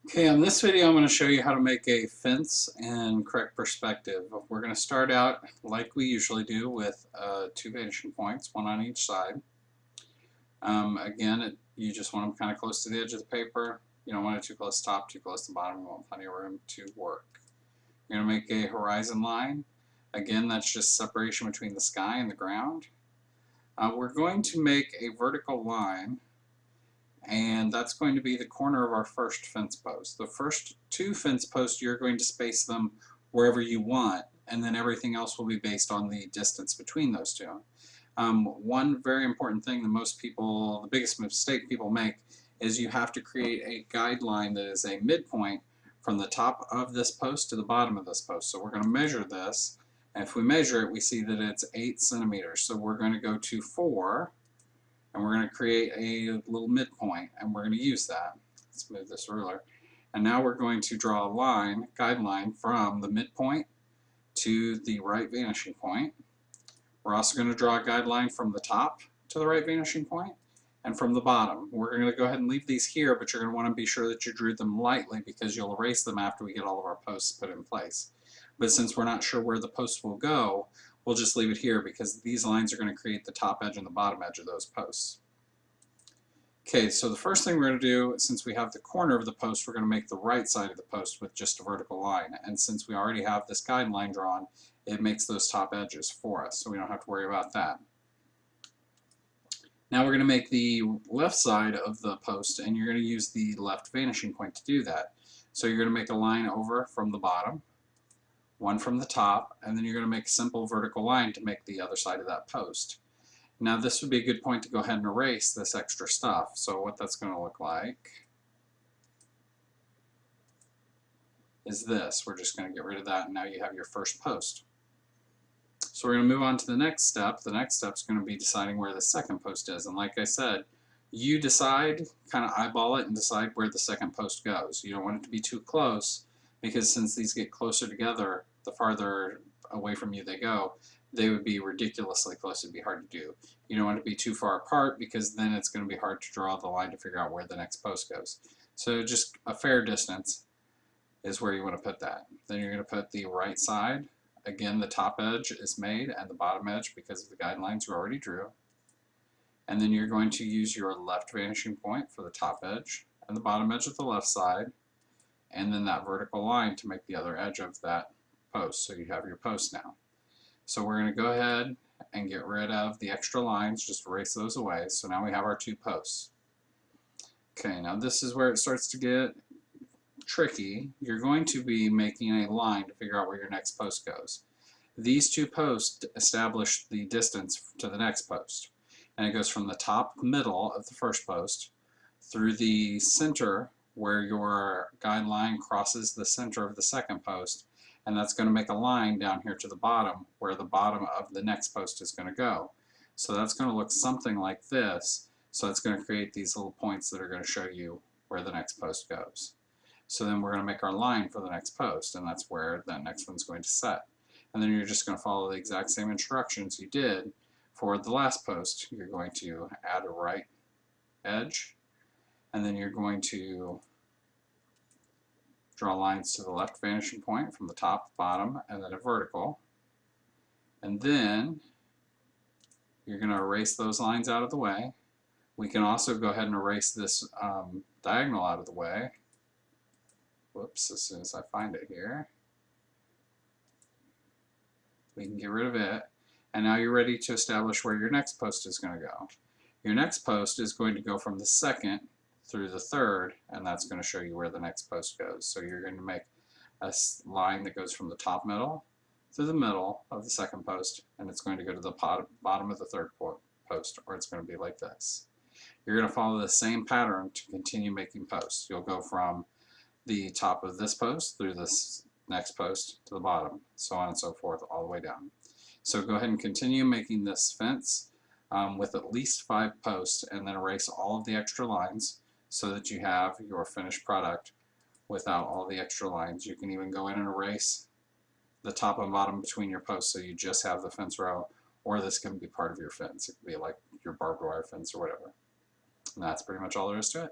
Okay, on this video I'm going to show you how to make a fence in correct perspective. We're going to start out like we usually do with two vanishing points, one on each side. Again, you just want them kind of close to the edge of the paper. You don't want it too close to the top, too close to the bottom. You want plenty of room to work. You're going to make a horizon line. Again, that's just separation between the sky and the ground. We're going to make a vertical line, and that's going to be the corner of our first fence post. The first two fence posts, you're going to space them wherever you want, and then everything else will be based on the distance between those two. One very important thing that most people, the biggest mistake people make, is you have to create a guideline that is a midpoint from the top of this post to the bottom of this post. So we're going to measure this, and if we measure it, we see that it's 8 centimeters. So we're going to go to 4, and we're going to create a little midpoint, and we're going to use that. Let's move this ruler. And now we're going to draw a line, guideline, from the midpoint to the right vanishing point. We're also going to draw a guideline from the top to the right vanishing point and from the bottom. We're going to go ahead and leave these here, but you're going to want to be sure that you drew them lightly because you'll erase them after we get all of our posts put in place. But since we're not sure where the posts will go, we'll just leave it here because these lines are going to create the top edge and the bottom edge of those posts. Okay, so the first thing we're going to do, since we have the corner of the post, we're going to make the right side of the post with just a vertical line. And since we already have this guideline drawn, it makes those top edges for us, so we don't have to worry about that. Now we're going to make the left side of the post, and you're going to use the left vanishing point to do that. So you're going to make a line over from the bottom, one from the top, and then you're going to make a simple vertical line to make the other side of that post. Now this would be a good point to go ahead and erase this extra stuff. So what that's going to look like is this. We're just going to get rid of that, and now you have your first post. So we're going to move on to the next step. The next step is going to be deciding where the second post is. And like I said, you decide, kind of eyeball it and decide where the second post goes. You don't want it to be too close, because since these get closer together, the farther away from you they go, they would be ridiculously close. It'd be hard to do. You don't want to be too far apart, because then it's going to be hard to draw the line to figure out where the next post goes. So just a fair distance is where you want to put that. Then you're going to put the right side. Again, the top edge is made and the bottom edge because of the guidelines you already drew. And then you're going to use your left vanishing point for the top edge and the bottom edge of the left side, and then that vertical line to make the other edge of that post. So you have your post now. So we're going to go ahead and get rid of the extra lines, just erase those away. So now we have our two posts. Okay, now this is where it starts to get tricky. You're going to be making a line to figure out where your next post goes. These two posts establish the distance to the next post, and it goes from the top middle of the first post through the center where your guideline crosses the center of the second post, and that's going to make a line down here to the bottom where the bottom of the next post is going to go. So that's going to look something like this. So it's going to create these little points that are going to show you where the next post goes. So then we're going to make our line for the next post, and that's where that next one's going to set. And then you're just going to follow the exact same instructions you did for the last post. You're going to add a right edge, and then you're going to draw lines to the left vanishing point from the top, bottom, and then a vertical. And then you're going to erase those lines out of the way. We can also go ahead and erase this diagonal out of the way. Whoops, as soon as I find it here. We can get rid of it. And now you're ready to establish where your next post is going to go. Your next post is going to go from the second through the third, and that's going to show you where the next post goes. So you're going to make a line that goes from the top middle through the middle of the second post, and it's going to go to the bottom of the third post, or it's going to be like this. You're going to follow the same pattern to continue making posts. You'll go from the top of this post through this next post to the bottom, so on and so forth, all the way down. So go ahead and continue making this fence with at least 5 posts, and then erase all of the extra lines so that you have your finished product without all the extra lines. You can even go in and erase the top and bottom between your posts so you just have the fence row, or this can be part of your fence. It could be like your barbed wire fence or whatever. And that's pretty much all there is to it.